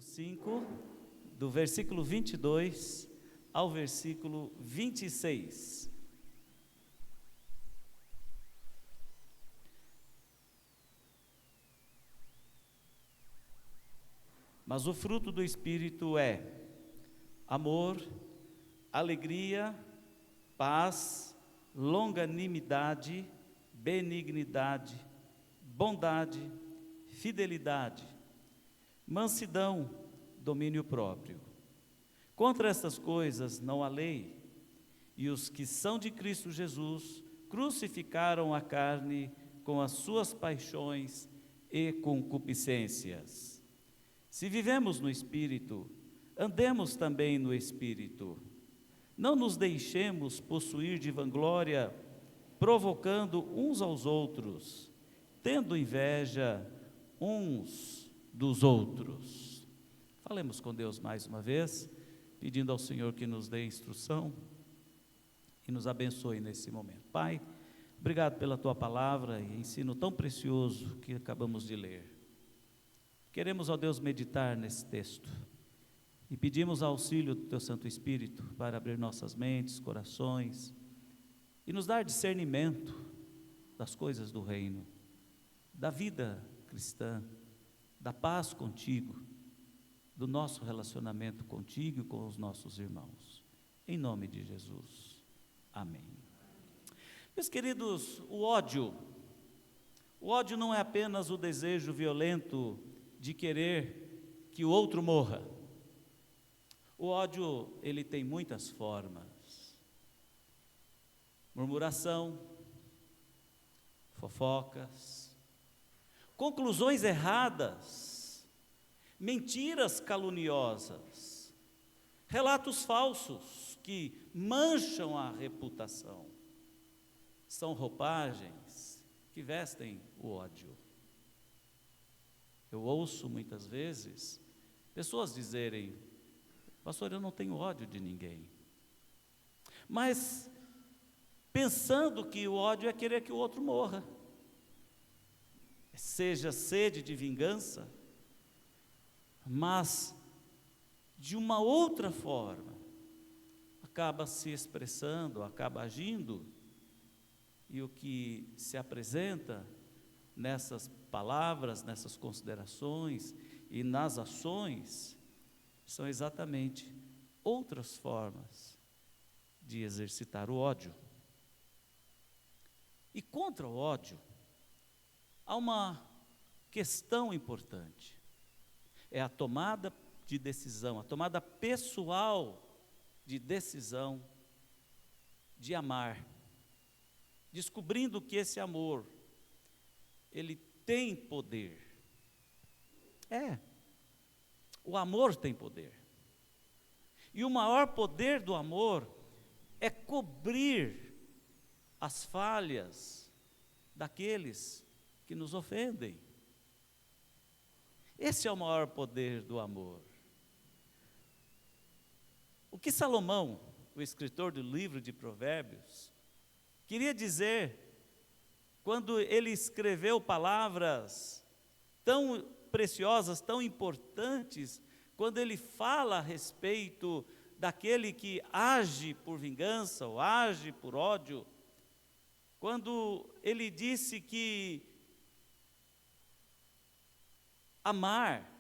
5, do versículo 22 ao versículo 26. Mas o fruto do Espírito é amor, alegria, paz, longanimidade, benignidade, bondade, fidelidade, mansidão, domínio próprio. Contra estas coisas não há lei, e os que são de Cristo Jesus crucificaram a carne com as suas paixões e concupiscências. Se vivemos no Espírito, andemos também no Espírito. Não nos deixemos possuir de vanglória, provocando uns aos outros, tendo inveja uns dos outros. Falemos com Deus mais uma vez, pedindo ao Senhor que nos dê instrução e nos abençoe nesse momento. Pai, obrigado pela Tua palavra e ensino tão precioso que acabamos de ler. Queremos, ó Deus, meditar nesse texto e pedimos auxílio do Teu Santo Espírito para abrir nossas mentes, corações e nos dar discernimento das coisas do reino, da vida cristã, da paz contigo, do nosso relacionamento contigo e com os nossos irmãos. Em nome de Jesus. Amém. Meus queridos, o ódio não é apenas o desejo violento de querer que o outro morra. O ódio, ele tem muitas formas. Murmuração, fofocas, conclusões erradas, mentiras caluniosas, relatos falsos que mancham a reputação. São roupagens que vestem o ódio. Eu ouço muitas vezes pessoas dizerem: pastor, eu não tenho ódio de ninguém. Mas pensando que o ódio é querer que o outro morra. Seja sede de vingança, mas de uma outra forma, acaba se expressando, acaba agindo, e o que se apresenta nessas palavras, nessas considerações e nas ações, são exatamente outras formas de exercitar o ódio. E contra o ódio, há uma questão importante, é a tomada de decisão, a tomada pessoal de decisão de amar, descobrindo que esse amor, ele tem poder. O amor tem poder. E o maior poder do amor é cobrir as falhas daqueles que nos ofendem. Esse é o maior poder do amor. O que Salomão, o escritor do livro de Provérbios, queria dizer quando ele escreveu palavras tão preciosas, tão importantes, quando ele fala a respeito daquele que age por vingança ou age por ódio, quando ele disse que amar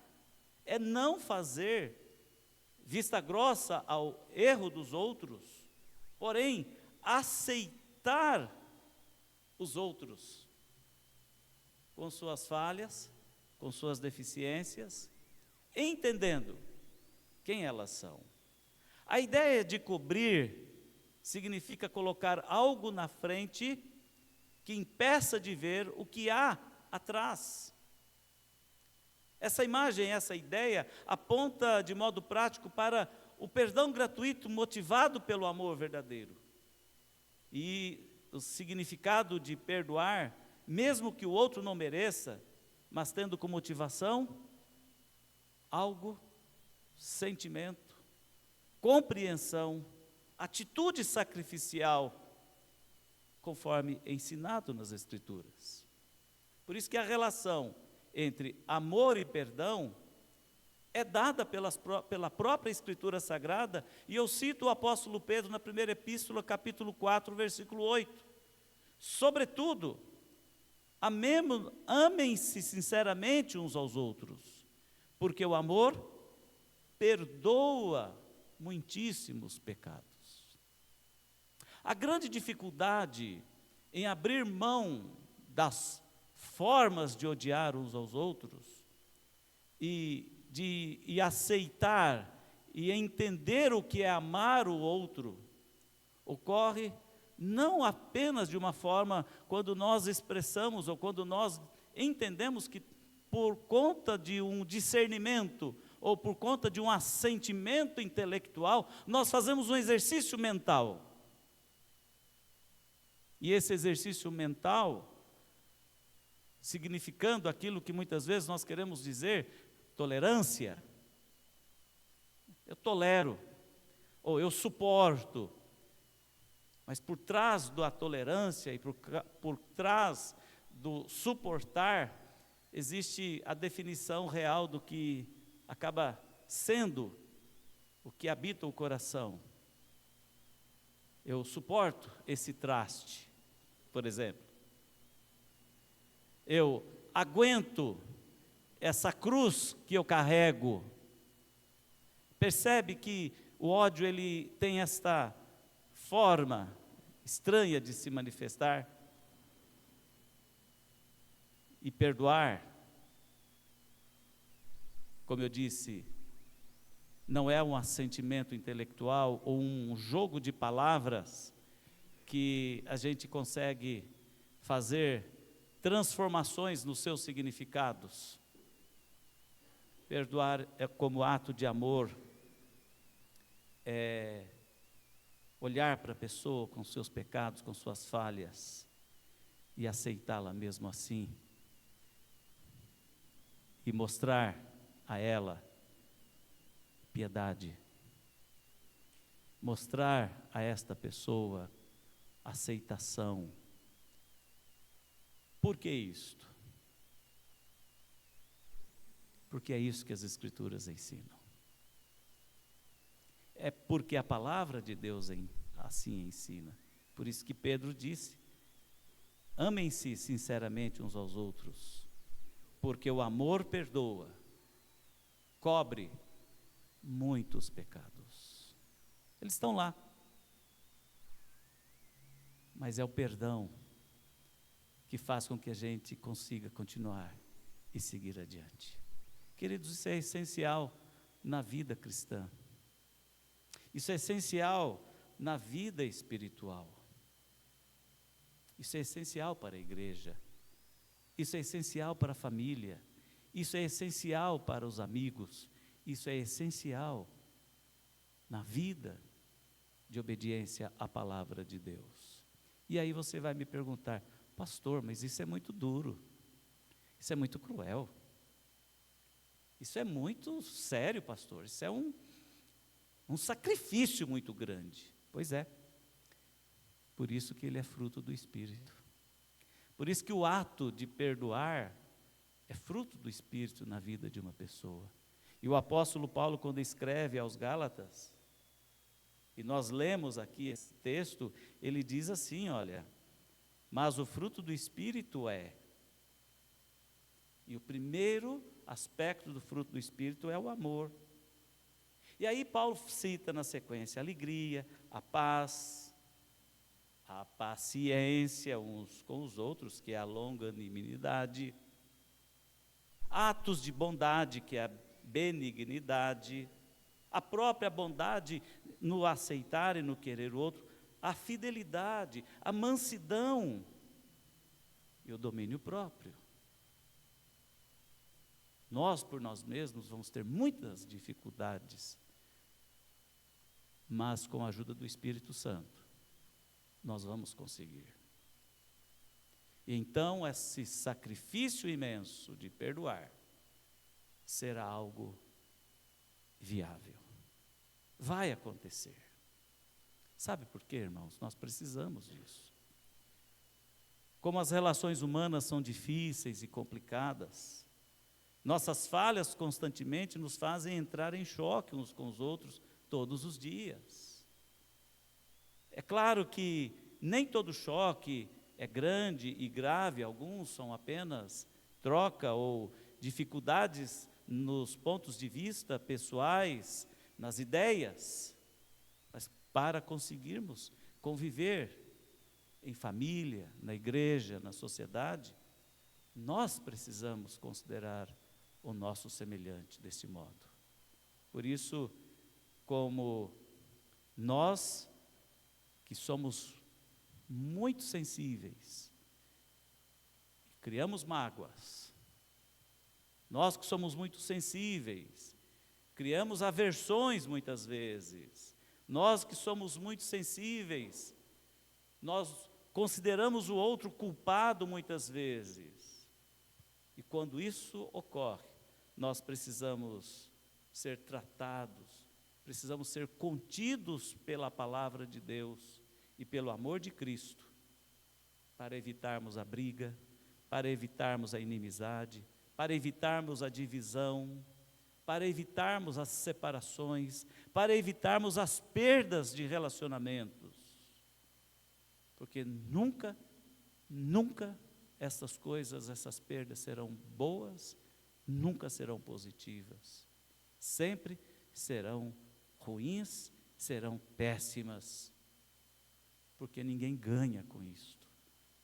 é não fazer vista grossa ao erro dos outros, porém aceitar os outros com suas falhas, com suas deficiências, entendendo quem elas são. A ideia de cobrir significa colocar algo na frente que impeça de ver o que há atrás. Essa imagem, essa ideia aponta de modo prático para o perdão gratuito motivado pelo amor verdadeiro. E o significado de perdoar, mesmo que o outro não mereça, mas tendo como motivação algo, sentimento, compreensão, atitude sacrificial, conforme ensinado nas Escrituras. Por isso que a relação entre amor e perdão é dada pela própria Escritura Sagrada, e eu cito o apóstolo Pedro na primeira epístola, capítulo 4, versículo 8. Sobretudo, amem-se sinceramente uns aos outros, porque o amor perdoa muitíssimos pecados. A grande dificuldade em abrir mão das formas de odiar uns aos outros e aceitar e entender o que é amar o outro, ocorre não apenas de uma forma quando nós expressamos ou quando nós entendemos que por conta de um discernimento ou por conta de um assentimento intelectual, nós fazemos um exercício mental. E esse exercício mental, significando aquilo que muitas vezes nós queremos dizer, tolerância. Eu tolero, ou eu suporto. Mas por trás da tolerância e por trás do suportar, existe a definição real do que acaba sendo o que habita o coração. Eu suporto esse traste, por exemplo. Eu aguento essa cruz que eu carrego. Percebe que o ódio ele tem esta forma estranha de se manifestar? E perdoar, como eu disse, não é um assentimento intelectual ou um jogo de palavras que a gente consegue fazer transformações nos seus significados. Perdoar é como ato de amor, é olhar para a pessoa com seus pecados, com suas falhas e aceitá-la mesmo assim e mostrar a ela piedade, mostrar a esta pessoa aceitação. Por que isto? Porque é isso que as Escrituras ensinam. É porque a palavra de Deus assim ensina. Por isso que Pedro disse: amem-se sinceramente uns aos outros, porque o amor perdoa, cobre muitos pecados. Eles estão lá, mas é o perdão que faz com que a gente consiga continuar e seguir adiante. Queridos, isso é essencial na vida cristã. Isso é essencial na vida espiritual. Isso é essencial para a igreja. Isso é essencial para a família. Isso é essencial para os amigos. Isso é essencial na vida de obediência à palavra de Deus. E aí você vai me perguntar: pastor, mas isso é muito duro. Isso é muito cruel. Isso é muito sério, pastor. Isso é um sacrifício muito grande. Pois é. Por isso que ele é fruto do Espírito. Por isso que o ato de perdoar é fruto do Espírito na vida de uma pessoa. E o apóstolo Paulo, quando escreve aos Gálatas, e nós lemos aqui esse texto, ele diz assim, olha: mas o fruto do Espírito é... E o primeiro aspecto do fruto do Espírito é o amor. E aí Paulo cita na sequência a alegria, a paz, a paciência uns com os outros, que é a longanimidade, atos de bondade, que é a benignidade, a própria bondade no aceitar e no querer o outro, a fidelidade, a mansidão e o domínio próprio. Nós, por nós mesmos, vamos ter muitas dificuldades, mas com a ajuda do Espírito Santo, nós vamos conseguir. E então, esse sacrifício imenso de perdoar será algo viável. Vai acontecer. Sabe por quê, irmãos? Nós precisamos disso. Como as relações humanas são difíceis e complicadas, Nossas falhas constantemente nos fazem entrar em choque uns com os outros todos os dias. É claro que nem todo choque é grande e grave, alguns são apenas troca ou dificuldades nos pontos de vista pessoais, nas ideias. Mas para conseguirmos conviver em família, na igreja, na sociedade, nós precisamos considerar o nosso semelhante desse modo. Por isso, como nós que somos muito sensíveis, criamos mágoas, nós que somos muito sensíveis, criamos aversões muitas vezes, nós que somos muito sensíveis, nós consideramos o outro culpado muitas vezes. E quando isso ocorre, nós precisamos ser tratados, precisamos ser contidos pela palavra de Deus e pelo amor de Cristo, para evitarmos a briga, para evitarmos a inimizade, para evitarmos a divisão, para evitarmos as separações, para evitarmos as perdas de relacionamentos. Porque nunca essas coisas, essas perdas serão boas, nunca serão positivas. Sempre serão ruins, serão péssimas. Porque ninguém ganha com isto,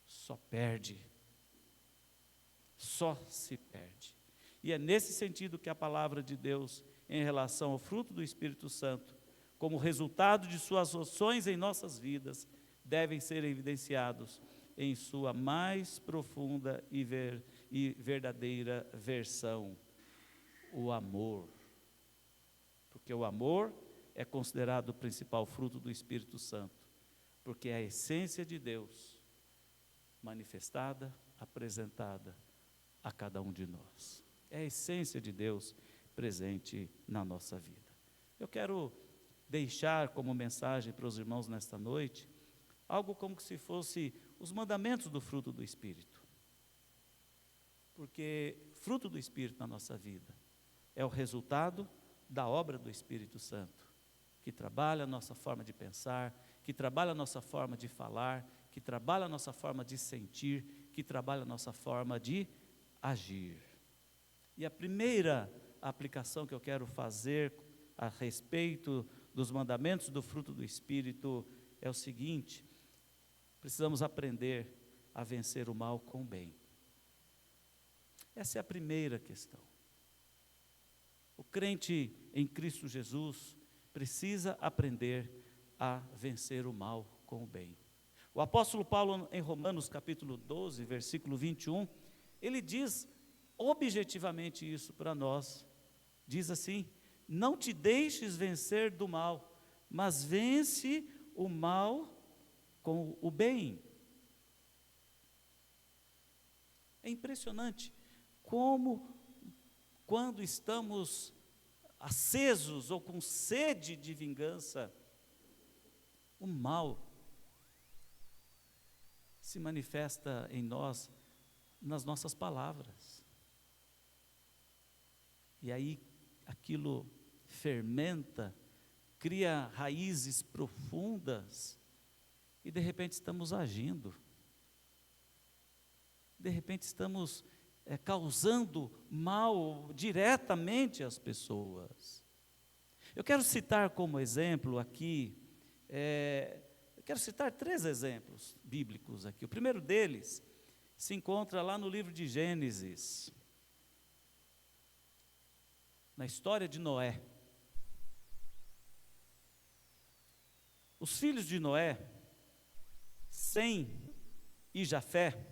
só perde. Só se perde. E é nesse sentido que a palavra de Deus, em relação ao fruto do Espírito Santo, como resultado de suas ações em nossas vidas, devem ser evidenciados em sua mais profunda e verdadeira versão, o amor. Porque o amor é considerado o principal fruto do Espírito Santo, porque é a essência de Deus manifestada, apresentada a cada um de nós. É a essência de Deus presente na nossa vida. Eu quero deixar como mensagem para os irmãos nesta noite, algo como se fosse os mandamentos do fruto do Espírito. Porque fruto do Espírito na nossa vida é o resultado da obra do Espírito Santo, que trabalha a nossa forma de pensar, que trabalha a nossa forma de falar, que trabalha a nossa forma de sentir, que trabalha a nossa forma de agir. E a primeira aplicação que eu quero fazer a respeito dos mandamentos do fruto do Espírito é o seguinte: precisamos aprender a vencer o mal com o bem. Essa é a primeira questão. O crente em Cristo Jesus precisa aprender a vencer o mal com o bem. O apóstolo Paulo, em Romanos capítulo 12, versículo 21, ele diz objetivamente isso para nós. Diz assim: não te deixes vencer do mal, mas vence o mal com o bem. É impressionante como, quando estamos acesos ou com sede de vingança, o mal se manifesta em nós, nas nossas palavras. E aí aquilo fermenta, cria raízes profundas, e de repente estamos agindo. De repente estamos causando mal diretamente às pessoas. Eu quero citar como exemplo aqui, eu quero citar 3 exemplos bíblicos aqui. O primeiro deles se encontra lá no livro de Gênesis, na história de Noé. Os filhos de Noé, Sem e Jafé,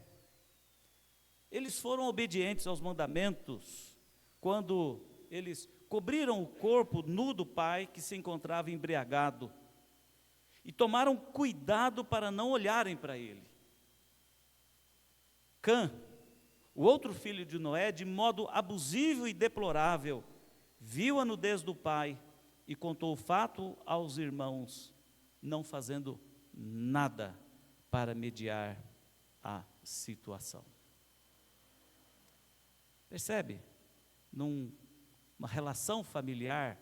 eles foram obedientes aos mandamentos quando eles cobriram o corpo nu do pai que se encontrava embriagado e tomaram cuidado para não olharem para ele. Cã, o outro filho de Noé, de modo abusivo e deplorável, viu a nudez do pai e contou o fato aos irmãos, não fazendo nada para mediar a situação. Percebe? numa relação familiar,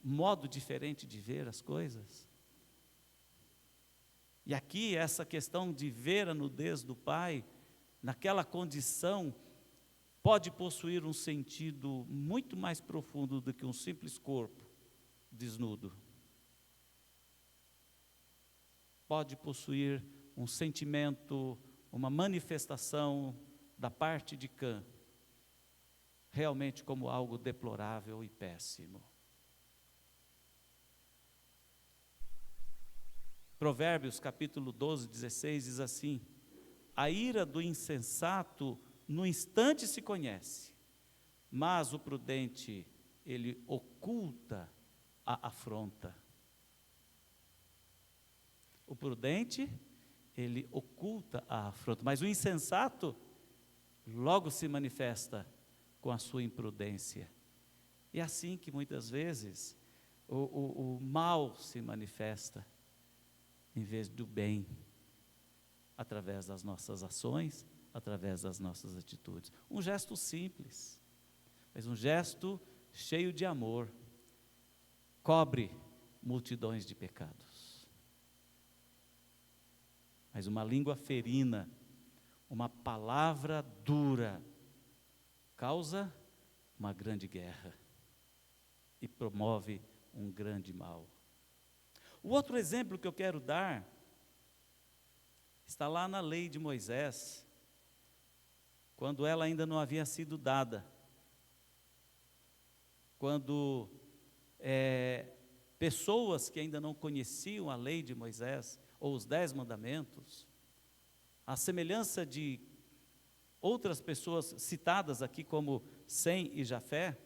modo diferente de ver as coisas. E aqui essa questão de ver a nudez do pai, naquela condição, pode possuir um sentido muito mais profundo do que um simples corpo desnudo. Pode possuir um sentimento, uma manifestação da parte de Cã, realmente como algo deplorável e péssimo. Provérbios capítulo 12, 16 diz assim: a ira do insensato no instante se conhece, mas o prudente, ele oculta a afronta. O prudente, ele oculta a afronta, mas o insensato logo se manifesta com a sua imprudência. E é assim que muitas vezes o mal se manifesta, em vez do bem, através das nossas ações, através das nossas atitudes. Um gesto simples, mas um gesto cheio de amor, cobre multidões de pecados. Mas uma língua ferina, uma palavra dura, causa uma grande guerra e promove um grande mal. O outro exemplo que eu quero dar está lá na lei de Moisés, quando ela ainda não havia sido dada. Quando pessoas que ainda não conheciam a lei de Moisés, ou os 10 mandamentos, à semelhança de outras pessoas citadas aqui como Sem e Jafé,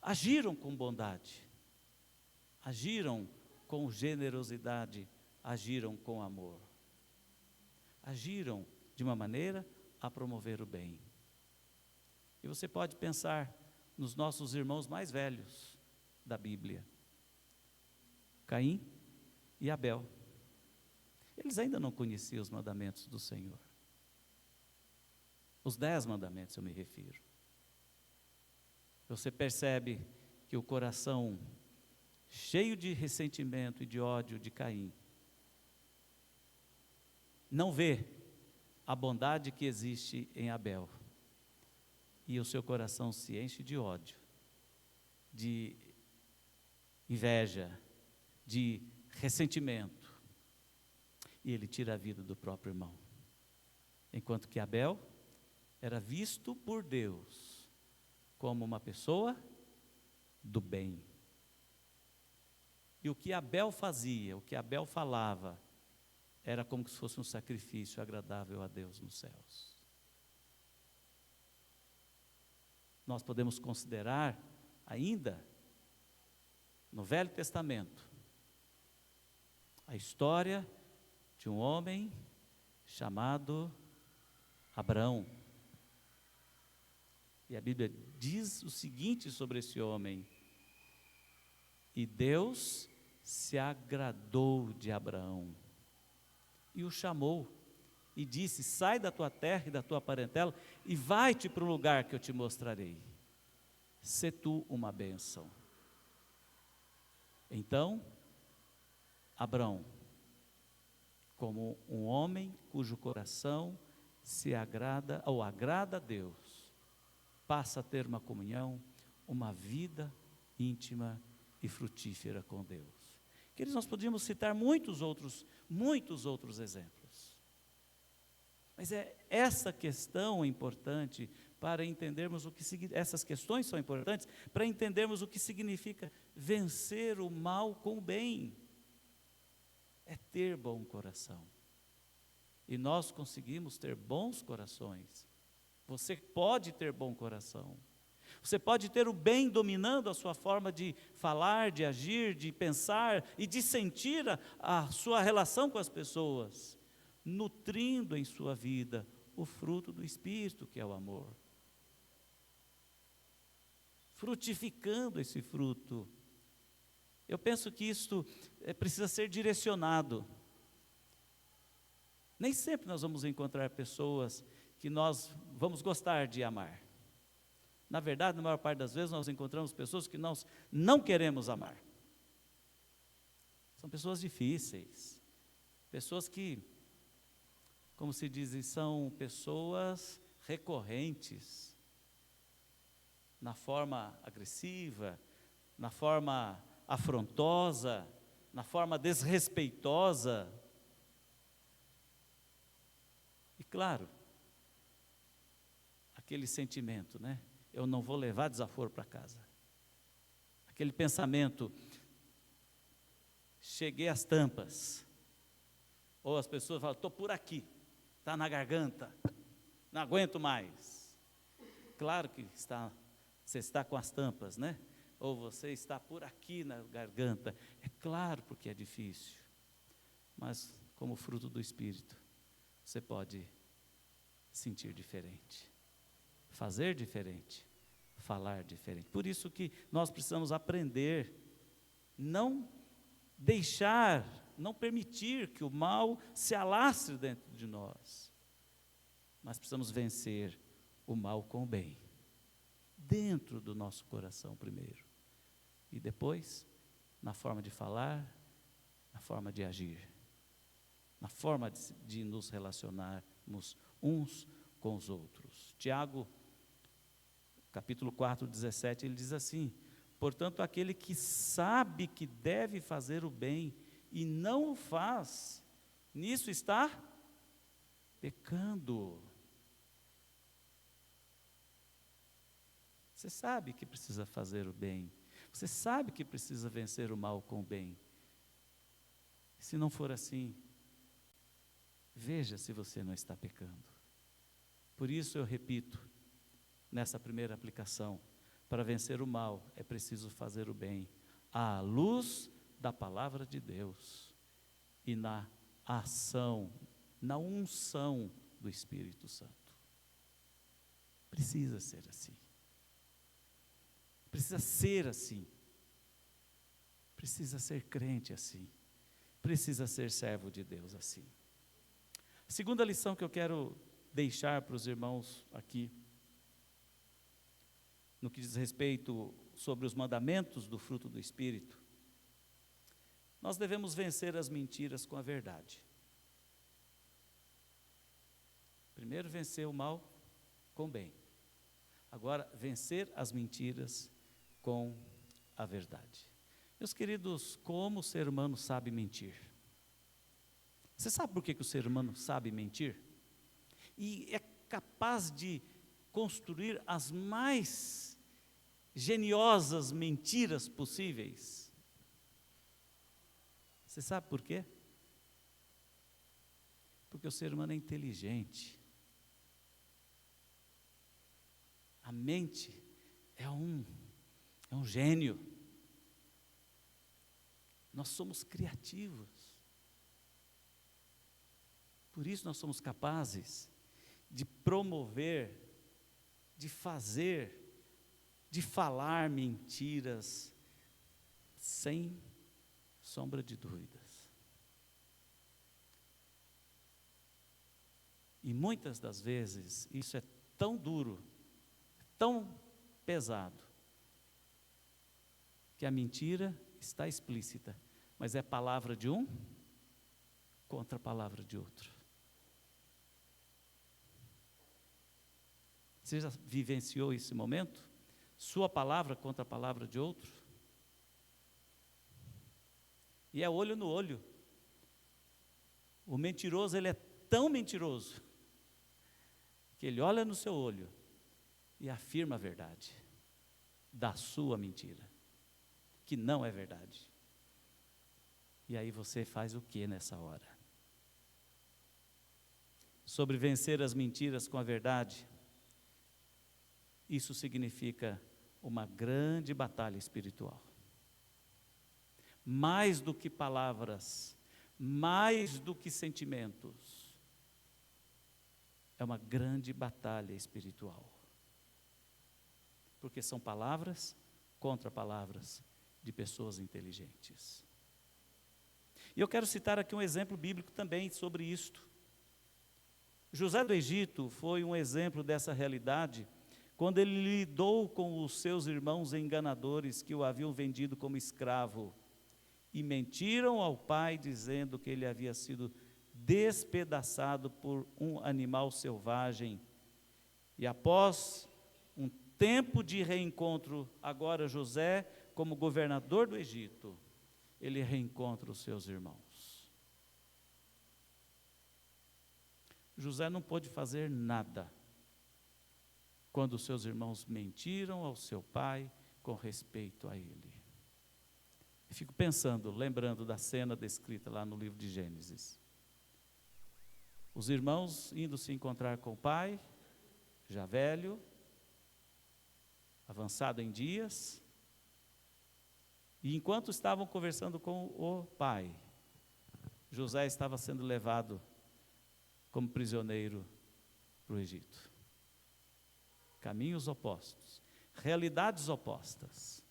agiram com bondade, agiram com generosidade, agiram com amor. Agiram de uma maneira a promover o bem. E você pode pensar nos nossos irmãos mais velhos da Bíblia, Caim e Abel. Eles ainda não conheciam os mandamentos do Senhor. Os 10 mandamentos eu me refiro. Você percebe que o coração cheio de ressentimento e de ódio de Caim não vê a bondade que existe em Abel, e o seu coração se enche de ódio, de inveja, de ressentimento, e ele tira a vida do próprio irmão, enquanto que Abel era visto por Deus como uma pessoa do bem. E o que Abel fazia, o que Abel falava, era como se fosse um sacrifício agradável a Deus nos céus. Nós podemos considerar ainda, no Velho Testamento, a história de um homem chamado Abraão. E a Bíblia diz o seguinte sobre esse homem: e Deus se agradou de Abraão e o chamou e disse: sai da tua terra e da tua parentela e vai-te para um lugar que eu te mostrarei. Sê tu uma bênção. Então, Abraão, como um homem cujo coração se agrada ou agrada a Deus, passa a ter uma comunhão, uma vida íntima e frutífera com Deus. Queridos, nós podíamos citar muitos outros exemplos. Mas essa questão é importante para entendermos essas questões são importantes para entendermos o que significa vencer o mal com o bem. É ter bom coração. E nós conseguimos ter bons corações. Você pode ter bom coração. Você pode ter o bem dominando a sua forma de falar, de agir, de pensar e de sentir a sua relação com as pessoas, nutrindo em sua vida o fruto do Espírito, que é o amor. Frutificando esse fruto. Eu penso que isto precisa ser direcionado. Nem sempre nós vamos encontrar pessoas que nós vamos gostar de amar. Na verdade, na maior parte das vezes, nós encontramos pessoas que nós não queremos amar. São pessoas difíceis, pessoas que, como se diz, são pessoas recorrentes, na forma agressiva, na forma afrontosa, na forma desrespeitosa. E claro, aquele sentimento, né? Eu não vou levar desaforo para casa. Aquele pensamento, cheguei às tampas. Ou as pessoas falam, estou por aqui, está na garganta, não aguento mais. Claro que você está com as tampas, né? Ou você está por aqui na garganta. É claro, porque é difícil. Mas, como fruto do Espírito, você pode sentir diferente, fazer diferente, falar diferente. Por isso que nós precisamos aprender, não deixar, não permitir que o mal se alastre dentro de nós. Mas precisamos vencer o mal com o bem, dentro do nosso coração primeiro. E depois, na forma de falar, na forma de agir, na forma de nos relacionarmos uns com os outros. Tiago, capítulo 4, 17, ele diz assim: portanto, aquele que sabe que deve fazer o bem e não o faz, nisso está pecando. Você sabe que precisa fazer o bem, você sabe que precisa vencer o mal com o bem. Se não for assim, veja se você não está pecando. Por isso eu repito, nessa primeira aplicação, para vencer o mal é preciso fazer o bem, à luz da palavra de Deus e na ação, na unção do Espírito Santo. Precisa ser assim. Precisa ser assim. Precisa ser crente assim. Precisa ser servo de Deus assim. A segunda lição que eu quero deixar para os irmãos aqui, no que diz respeito sobre os mandamentos do fruto do Espírito, nós devemos vencer as mentiras com a verdade. Primeiro vencer o mal com o bem. Agora vencer as mentiras com a verdade. Meus queridos, como o ser humano sabe mentir? Você sabe por que o ser humano sabe mentir? E é capaz de construir as mais geniosas mentiras possíveis. Você sabe por quê? Porque o ser humano é inteligente. A mente é um gênio. Nós somos criativos. Por isso nós somos capazes de promover, de fazer, de falar mentiras sem sombra de dúvidas. E muitas das vezes isso é tão duro, tão pesado, que a mentira está explícita, mas é palavra de um contra a palavra de outro. Você já vivenciou esse momento? Sua palavra contra a palavra de outro? E é olho no olho. O mentiroso, ele é tão mentiroso, que ele olha no seu olho e afirma a verdade da sua mentira, que não é verdade. E aí você faz o que nessa hora? Sobre vencer as mentiras com a verdade, isso significa uma grande batalha espiritual. Mais do que palavras, mais do que sentimentos, é uma grande batalha espiritual. Porque são palavras contra palavras de pessoas inteligentes. E eu quero citar aqui um exemplo bíblico também sobre isto. José do Egito foi um exemplo dessa realidade quando ele lidou com os seus irmãos enganadores que o haviam vendido como escravo e mentiram ao pai dizendo que ele havia sido despedaçado por um animal selvagem. E após um tempo de reencontro, agora José, como governador do Egito, ele reencontra os seus irmãos. José não pôde fazer nada quando os seus irmãos mentiram ao seu pai com respeito a ele. Eu fico pensando, lembrando da cena descrita lá no livro de Gênesis. Os irmãos indo se encontrar com o pai, já velho, avançado em dias, e enquanto estavam conversando com o pai, José estava sendo levado como prisioneiro para o Egito. Caminhos opostos, realidades opostas.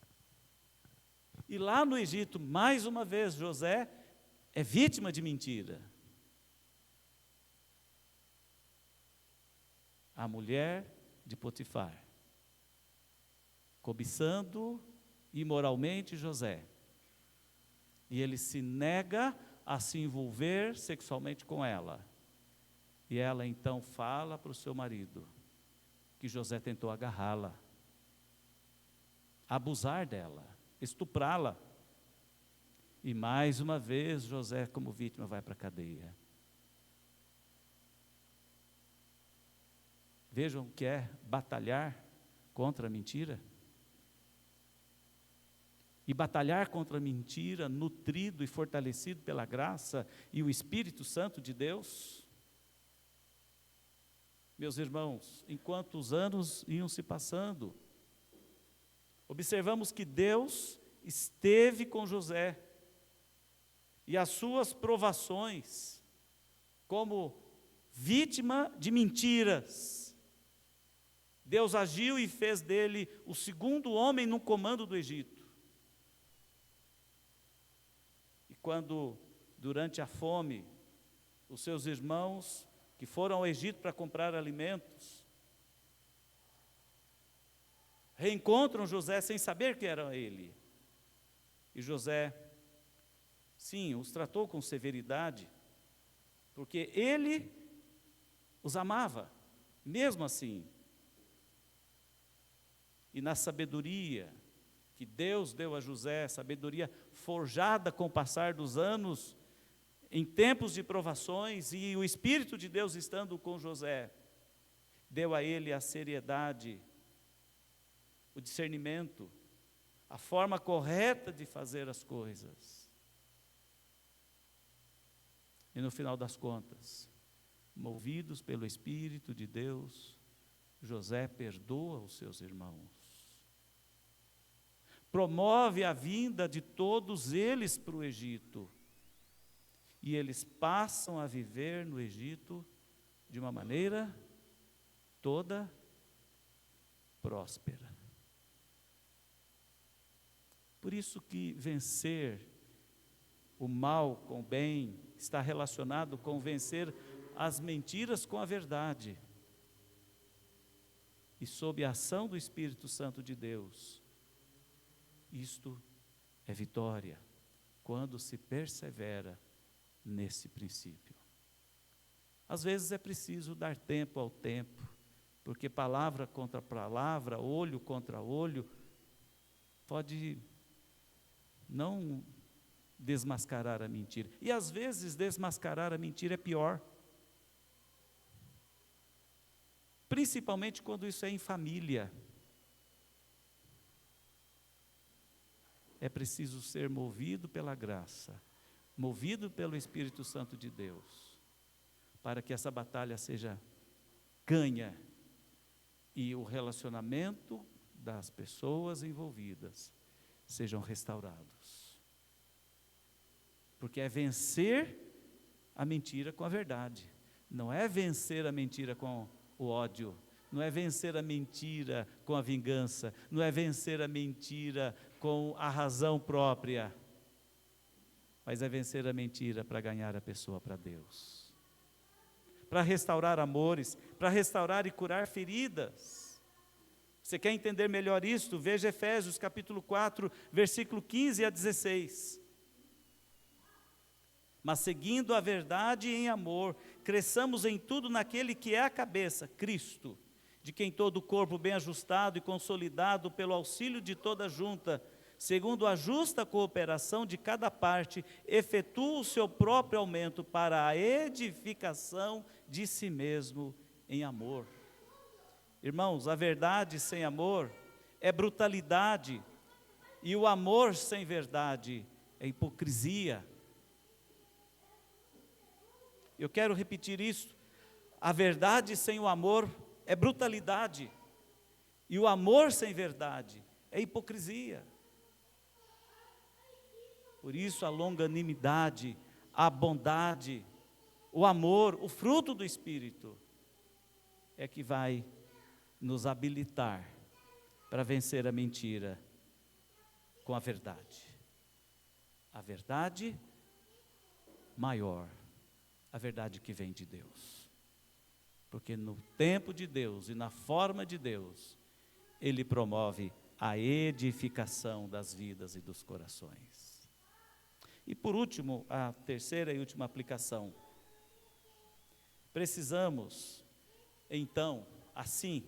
E lá no Egito, mais uma vez, José é vítima de mentira. A mulher de Potifar, cobiçando imoralmente José. E ele se nega a se envolver sexualmente com ela. E ela então fala para o seu marido que José tentou agarrá-la, abusar dela, estuprá-la. E mais uma vez José, como vítima, vai para a cadeia. Vejam o que é batalhar contra a mentira. E batalhar contra a mentira, nutrido e fortalecido pela graça e o Espírito Santo de Deus. Meus irmãos, enquanto os anos iam se passando, observamos que Deus esteve com José e as suas provações como vítima de mentiras. Deus agiu e fez dele o segundo homem no comando do Egito. E quando, durante a fome, os seus irmãos que foram ao Egito para comprar alimentos, reencontram José sem saber que era ele. E José, sim, os tratou com severidade, porque ele os amava, mesmo assim. E na sabedoria que Deus deu a José, sabedoria forjada com o passar dos anos, em tempos de provações, e o Espírito de Deus estando com José, deu a ele a seriedade, o discernimento, a forma correta de fazer as coisas. E no final das contas, movidos pelo Espírito de Deus, José perdoa os seus irmãos. Promove a vinda de todos eles para o Egito. E eles passam a viver no Egito de uma maneira toda próspera. Por isso que vencer o mal com o bem está relacionado com vencer as mentiras com a verdade. E sob a ação do Espírito Santo de Deus, isto é vitória, quando se persevera nesse princípio. Às vezes é preciso dar tempo ao tempo, porque palavra contra palavra, olho contra olho, pode não desmascarar a mentira. E às vezes desmascarar a mentira é pior. Principalmente quando isso é em família. É preciso ser movido pela graça, movido pelo Espírito Santo de Deus, para que essa batalha seja ganha e o relacionamento das pessoas envolvidas sejam restaurados. Porque é vencer a mentira com a verdade, não é vencer a mentira com o ódio, não é vencer a mentira com a vingança, não é vencer a mentira com a razão própria, mas é vencer a mentira para ganhar a pessoa para Deus. para restaurar amores, para restaurar e curar feridas. Você quer entender melhor isto? Veja Efésios capítulo 4, versículo 15 a 16. Mas seguindo a verdade em amor, cresçamos em tudo naquele que é a cabeça, Cristo, de quem todo o corpo bem ajustado e consolidado pelo auxílio de toda junta, segundo a justa cooperação de cada parte, efetua o seu próprio aumento para a edificação de si mesmo em amor. Irmãos, a verdade sem amor é brutalidade, e o amor sem verdade é hipocrisia. Eu quero repetir isso. A verdade sem o amor é brutalidade, e o amor sem verdade é hipocrisia. Por isso a longanimidade, a bondade, o amor, o fruto do Espírito, é que vai nos habilitar para vencer a mentira com a verdade. A verdade maior, a verdade que vem de Deus. Porque no tempo de Deus e na forma de Deus, Ele promove a edificação das vidas e dos corações. E por último, a terceira e última aplicação. Precisamos, então, assim,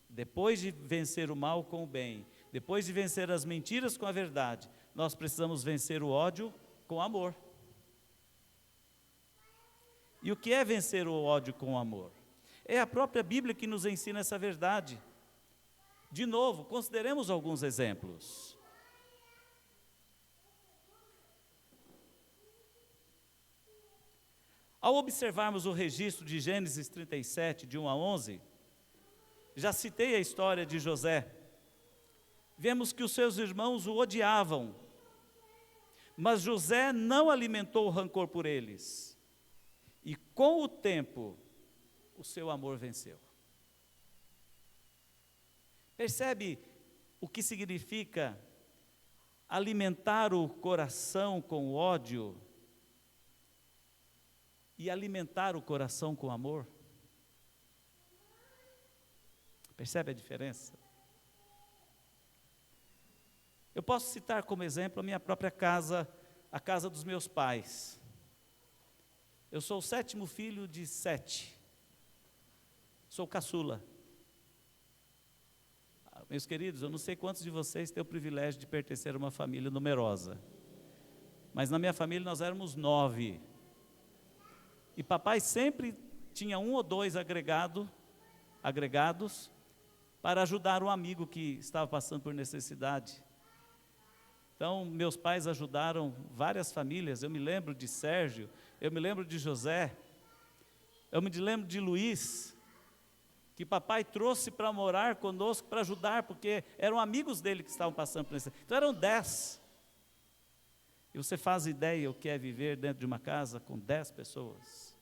depois de vencer o mal com o bem, depois de vencer as mentiras com a verdade, nós precisamos vencer o ódio com amor. E o que é vencer o ódio com o amor? É a própria Bíblia que nos ensina essa verdade. De novo, consideremos alguns exemplos. Ao observarmos o registro de Gênesis 37, de 1 a 11, já citei a história de José. Vemos que os seus irmãos o odiavam, mas José não alimentou o rancor por eles. E com o tempo, o seu amor venceu. Percebe o que significa alimentar o coração com ódio e alimentar o coração com amor? Percebe a diferença? Eu posso citar como exemplo a minha própria casa, a casa dos meus pais. Eu sou o 7º filho de 7. Sou caçula. Meus queridos, eu não sei quantos de vocês têm o privilégio de pertencer a uma família numerosa. Mas na minha família nós éramos 9. E papai sempre tinha 1 ou 2 agregados para ajudar um amigo que estava passando por necessidade. Então, meus pais ajudaram várias famílias. Eu me lembro de Sérgio, eu me lembro de José, eu me lembro de Luiz, que papai trouxe para morar conosco, para ajudar, porque eram amigos dele que estavam passando por necessidade. Então, eram 10. E você faz ideia o que é viver dentro de uma casa com 10 pessoas?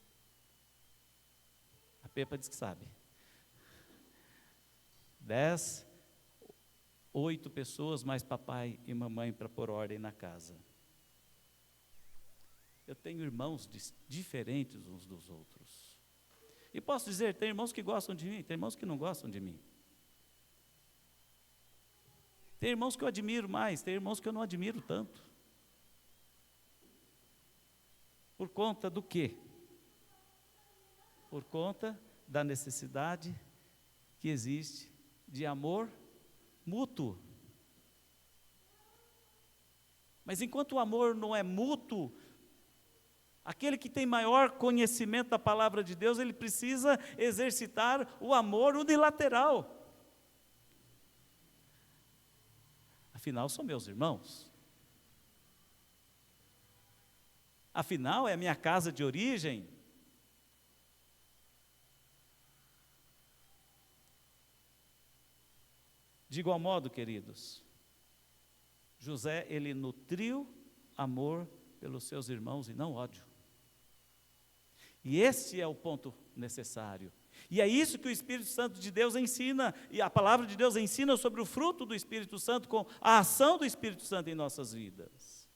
A Pepa diz que sabe. 10, 8 pessoas, mais papai e mamãe para pôr ordem na casa. Eu tenho irmãos diferentes uns dos outros. E posso dizer, tem irmãos que gostam de mim, tem irmãos que não gostam de mim. Tem irmãos que eu admiro mais, tem irmãos que eu não admiro tanto. Por conta do quê? Por conta da necessidade que existe de amor mútuo. Mas enquanto o amor não é mútuo, aquele que tem maior conhecimento da palavra de Deus, ele precisa exercitar o amor unilateral. Afinal, são meus irmãos. Afinal, é a minha casa de origem. De igual modo, queridos, José, ele nutriu amor pelos seus irmãos e não ódio. E esse é o ponto necessário. E é isso que o Espírito Santo de Deus ensina, e a palavra de Deus ensina sobre o fruto do Espírito Santo, com a ação do Espírito Santo em nossas vidas.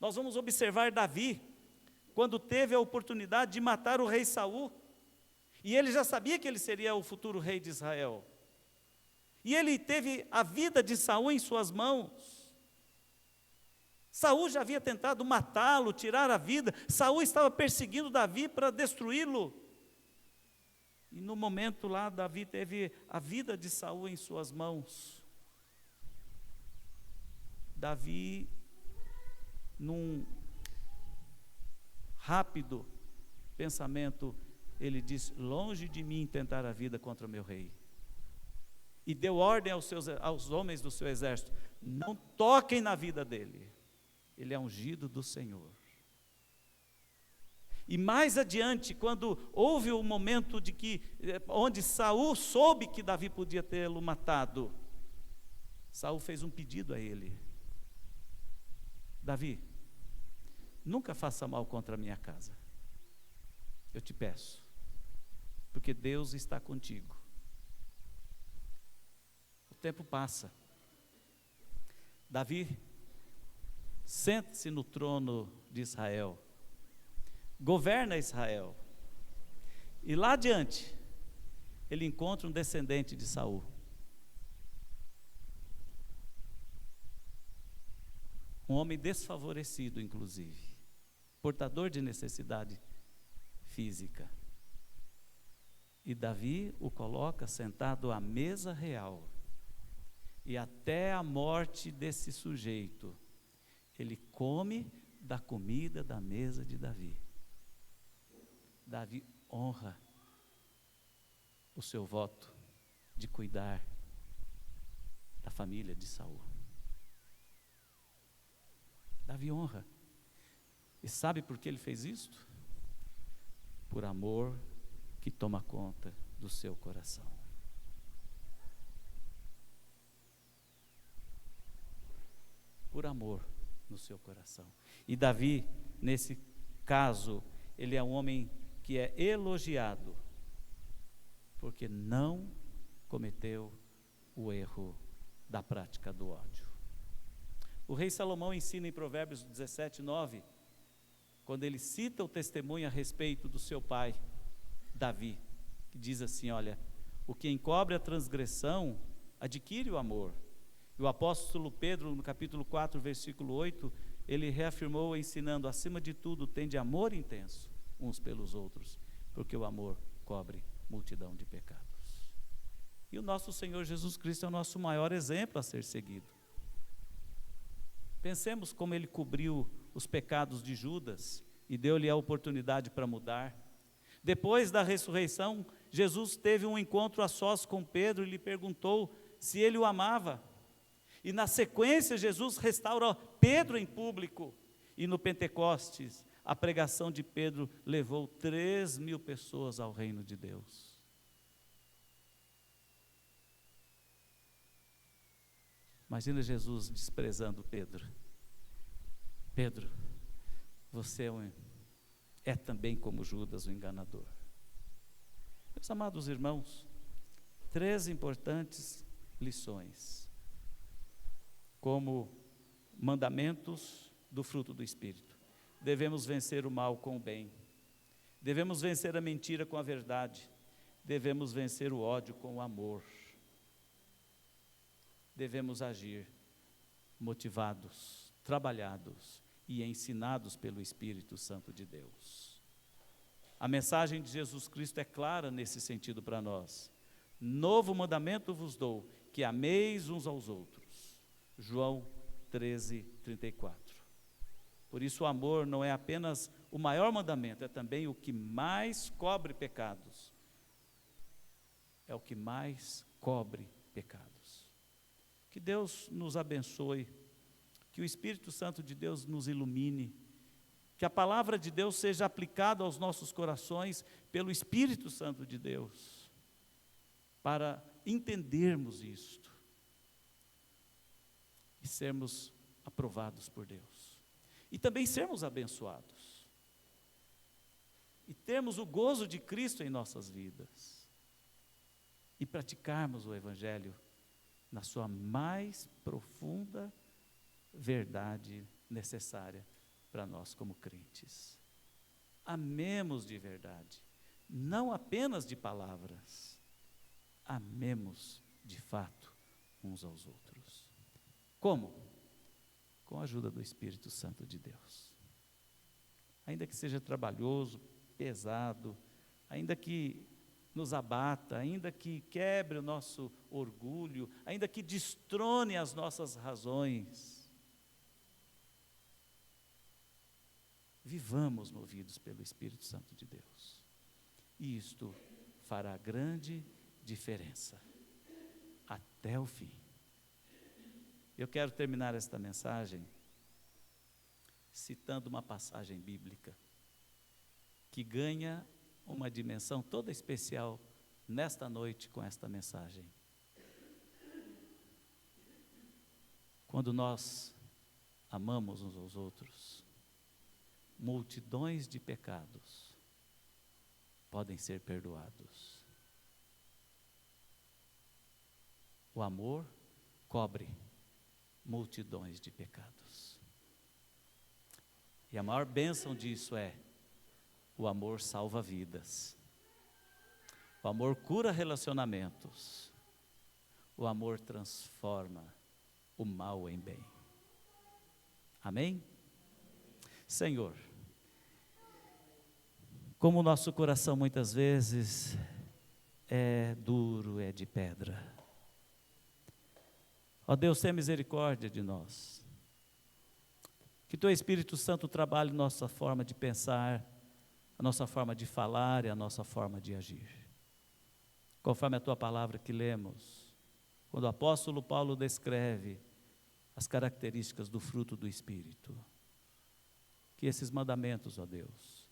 Nós vamos observar Davi, quando teve a oportunidade de matar o rei Saul. E ele já sabia que ele seria o futuro rei de Israel. E ele teve a vida de Saul em suas mãos. Saul já havia tentado matá-lo, tirar a vida. Saul estava perseguindo Davi para destruí-lo. E no momento lá, Davi teve a vida de Saul em suas mãos. Davi, num rápido pensamento, ele disse: longe de mim tentar a vida contra o meu rei. E deu ordem aos homens do seu exército: não toquem na vida dele, ele é ungido do Senhor. E mais adiante, quando houve o momento onde Saul soube que Davi podia tê-lo matado, Saul fez um pedido a ele: Davi, nunca faça mal contra a minha casa, eu te peço, porque Deus está contigo. O tempo passa, Davi senta-se no trono de Israel, governa Israel, e lá adiante ele encontra um descendente de Saul, um homem desfavorecido, inclusive, portador de necessidade física. E Davi o coloca sentado à mesa real. E até a morte desse sujeito, ele come da comida da mesa de Davi. Davi honra o seu voto de cuidar da família de Saul. Davi honra. E sabe por que ele fez isto? Por amor que toma conta do seu coração. Por amor no seu coração. E Davi, nesse caso, ele é um homem que é elogiado, porque não cometeu o erro da prática do ódio. O rei Salomão ensina em Provérbios 17:9, quando ele cita o testemunho a respeito do seu pai, Davi, que diz assim: olha, o que encobre a transgressão adquire o amor. E o apóstolo Pedro, no capítulo 4, versículo 8, ele reafirmou ensinando: acima de tudo, tende amor intenso uns pelos outros, porque o amor cobre multidão de pecados. E o nosso Senhor Jesus Cristo é o nosso maior exemplo a ser seguido. Pensemos como ele cobriu os pecados de Judas e deu-lhe a oportunidade para mudar. Depois da ressurreição, Jesus teve um encontro a sós com Pedro e lhe perguntou se ele o amava. E na sequência, Jesus restaura Pedro em público. E no Pentecostes, a pregação de Pedro levou 3.000 pessoas ao reino de Deus. Imagina Jesus desprezando Pedro. Pedro, você é também como Judas, o enganador. Meus amados irmãos, 3 importantes lições como mandamentos do fruto do Espírito. Devemos vencer o mal com o bem. Devemos vencer a mentira com a verdade. Devemos vencer o ódio com o amor. Devemos agir motivados, trabalhados e ensinados pelo Espírito Santo de Deus. A mensagem de Jesus Cristo é clara nesse sentido para nós. Novo mandamento vos dou, que ameis uns aos outros. João 13:34. Por isso o amor não é apenas o maior mandamento, é também o que mais cobre pecados. É o que mais cobre pecados. Que Deus nos abençoe, que o Espírito Santo de Deus nos ilumine, que a palavra de Deus seja aplicada aos nossos corações pelo Espírito Santo de Deus, para entendermos isto e sermos aprovados por Deus, e também sermos abençoados, e termos o gozo de Cristo em nossas vidas, e praticarmos o Evangelho na sua mais profunda verdade necessária para nós como crentes. amemos de verdade, não apenas de palavras, amemos de fato uns aos outros. Como? Com a ajuda do Espírito Santo de Deus. Ainda que seja trabalhoso, pesado, ainda que nos abata, ainda que quebre o nosso orgulho, ainda que destrone as nossas razões, vivamos movidos pelo Espírito Santo de Deus. E isto fará grande diferença até o fim. Eu quero terminar esta mensagem citando uma passagem bíblica que ganha uma dimensão toda especial nesta noite com esta mensagem. Quando nós amamos uns aos outros, multidões de pecados podem ser perdoados. O amor cobre multidões de pecados. E a maior bênção disso é: o amor salva vidas. O amor cura relacionamentos. O amor transforma o mal em bem. Amém? Senhor, como o nosso coração muitas vezes é duro, é de pedra. Ó Deus, tenha misericórdia de nós. Que Teu Espírito Santo trabalhe nossa forma de pensar, a nossa forma de falar e a nossa forma de agir. Conforme a Tua palavra que lemos, quando o apóstolo Paulo descreve as características do fruto do Espírito, que esses mandamentos, ó Deus,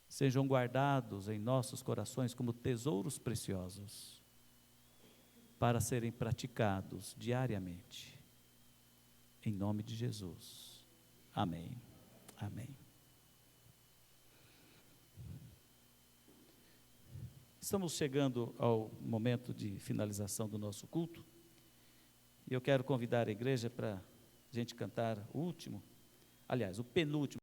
sejam guardados em nossos corações como tesouros preciosos, para serem praticados diariamente. Em nome de Jesus. Amém. Amém. Estamos chegando ao momento de finalização do nosso culto. E eu quero convidar a igreja para a gente cantar o penúltimo